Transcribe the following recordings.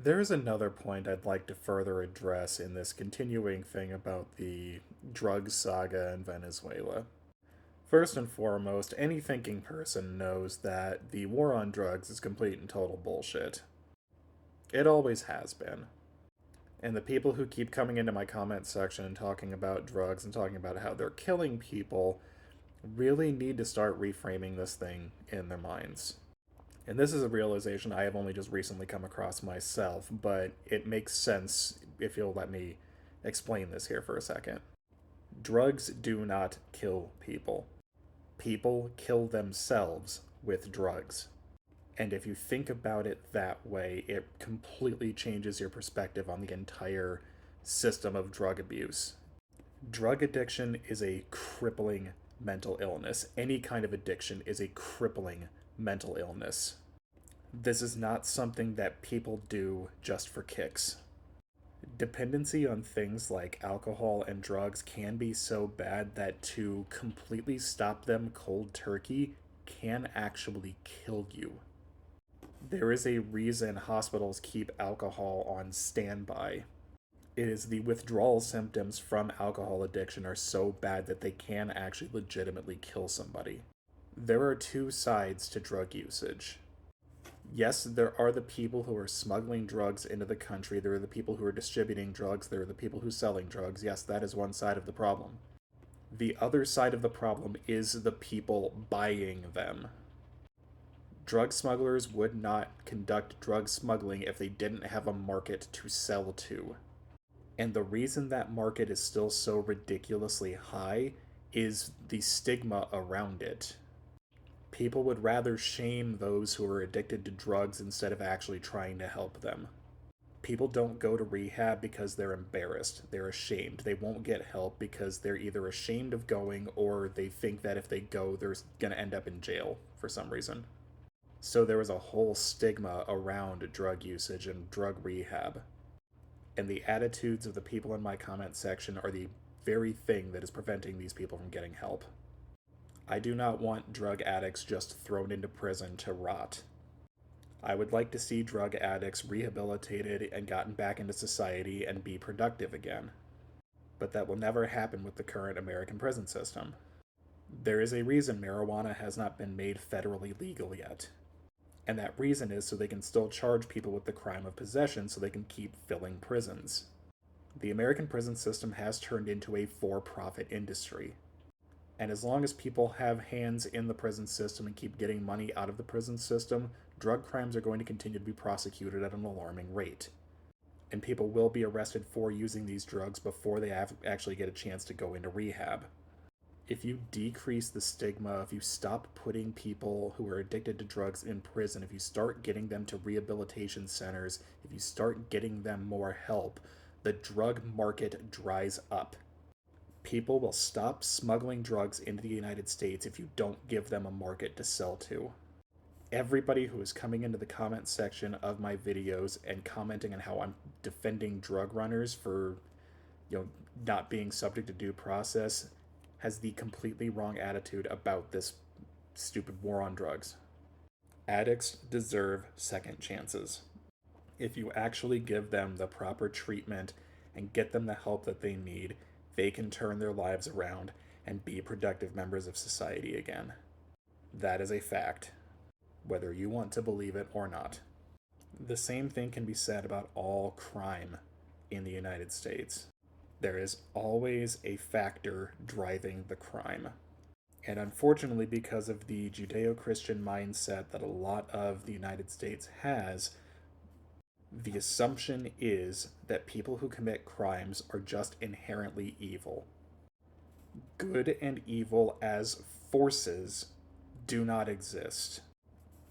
There's another point I'd like to further address in this continuing thing about the drug saga in Venezuela. First and foremost, any thinking person knows that the war on drugs is complete and total bullshit. It always has been. And the people who keep coming into my comment section and talking about drugs and talking about how they're killing people really need to start reframing this thing in their minds. And this is a realization I have only just recently come across myself, but it makes sense if you'll let me explain this here for a second. Drugs do not kill people. People kill themselves with drugs. And if you think about it that way, it completely changes your perspective on the entire system of drug abuse. Drug addiction is a crippling mental illness. Any kind of addiction is a crippling mental illness. This is not something that people do just for kicks. Dependency on things like alcohol and drugs can be so bad that to completely stop them cold turkey can actually kill you. There is a reason hospitals keep alcohol on standby. It is the withdrawal symptoms from alcohol addiction are so bad that they can actually legitimately kill somebody. There are two sides to drug usage. Yes, there are the people who are smuggling drugs into the country. There are the people who are distributing drugs. There are the people who are selling drugs. Yes, that is one side of the problem. The other side of the problem is the people buying them. Drug smugglers would not conduct drug smuggling if they didn't have a market to sell to. And the reason that market is still so ridiculously high is the stigma around it. People would rather shame those who are addicted to drugs instead of actually trying to help them. People don't go to rehab because they're embarrassed. They're ashamed. They won't get help because they're either ashamed of going or they think that if they go, they're going to end up in jail for some reason. So there was a whole stigma around drug usage and drug rehab. And the attitudes of the people in my comment section are the very thing that is preventing these people from getting help. I do not want drug addicts just thrown into prison to rot. I would like to see drug addicts rehabilitated and gotten back into society and be productive again. But that will never happen with the current American prison system. There is a reason marijuana has not been made federally legal yet. And that reason is so they can still charge people with the crime of possession so they can keep filling prisons. The American prison system has turned into a for-profit industry. And as long as people have hands in the prison system and keep getting money out of the prison system, drug crimes are going to continue to be prosecuted at an alarming rate. And people will be arrested for using these drugs before they actually get a chance to go into rehab. If you decrease the stigma, if you stop putting people who are addicted to drugs in prison, if you start getting them to rehabilitation centers, if you start getting them more help, the drug market dries up. People will stop smuggling drugs into the United States if you don't give them a market to sell to. Everybody who is coming into the comment section of my videos and commenting on how I'm defending drug runners for, not being subject to due process has the completely wrong attitude about this stupid war on drugs. Addicts deserve second chances. If you actually give them the proper treatment and get them the help that they need, they can turn their lives around and be productive members of society again. That is a fact, whether you want to believe it or not. The same thing can be said about all crime in the United States. There is always a factor driving the crime. And unfortunately, because of the Judeo Christian mindset that a lot of the United States has, the assumption is that people who commit crimes are just inherently evil. Good and evil as forces do not exist.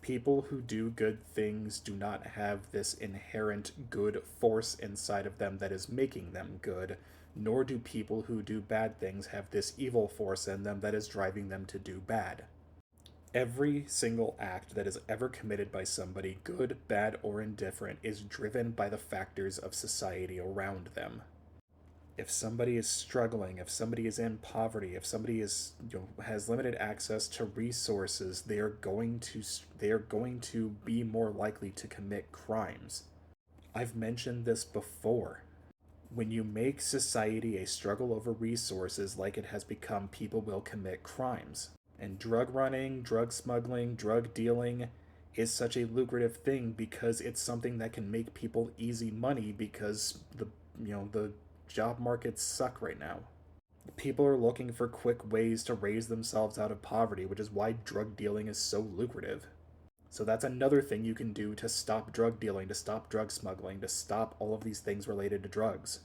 People who do good things do not have this inherent good force inside of them that is making them good, nor do people who do bad things have this evil force in them that is driving them to do bad. Every single act that is ever committed by somebody, good, bad, or indifferent, is driven by the factors of society around them. If somebody is struggling, if somebody is in poverty, if somebody has limited access to resources, they are going to be more likely to commit crimes. I've mentioned this before. When you make society a struggle over resources like it has become, people will commit crimes. And drug running, drug smuggling, drug dealing is such a lucrative thing because it's something that can make people easy money because the job markets suck right now. People are looking for quick ways to raise themselves out of poverty, which is why drug dealing is so lucrative. So that's another thing you can do to stop drug dealing, to stop drug smuggling, to stop all of these things related to drugs.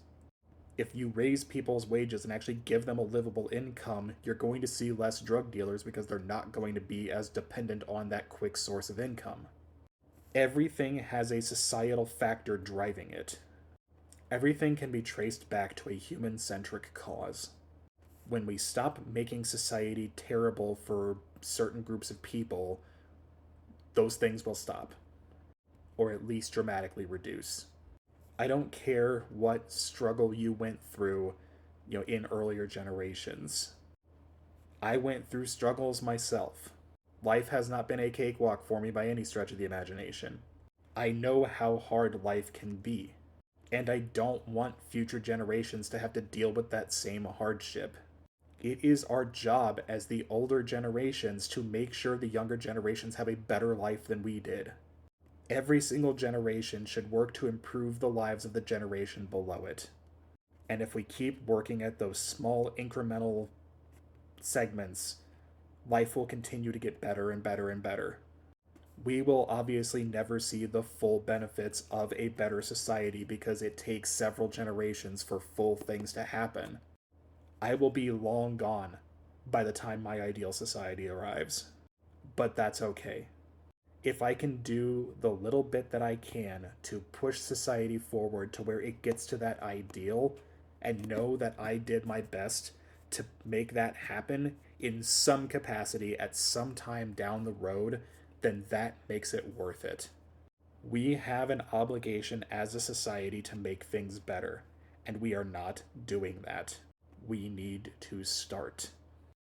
If you raise people's wages and actually give them a livable income, you're going to see less drug dealers because they're not going to be as dependent on that quick source of income. Everything has a societal factor driving it. Everything can be traced back to a human centric cause. When we stop making society terrible for certain groups of people, those things will stop, or at least dramatically reduce. I don't care what struggle you went through, in earlier generations. I went through struggles myself. Life has not been a cakewalk for me by any stretch of the imagination. I know how hard life can be, and I don't want future generations to have to deal with that same hardship. It is our job as the older generations to make sure the younger generations have a better life than we did. Every single generation should work to improve the lives of the generation below it. And if we keep working at those small incremental segments, life will continue to get better and better and better. We will obviously never see the full benefits of a better society because it takes several generations for full things to happen. I will be long gone by the time my ideal society arrives. But that's okay. If I can do the little bit that I can to push society forward to where it gets to that ideal and know that I did my best to make that happen in some capacity at some time down the road, then that makes it worth it. We have an obligation as a society to make things better, and we are not doing that. We need to start.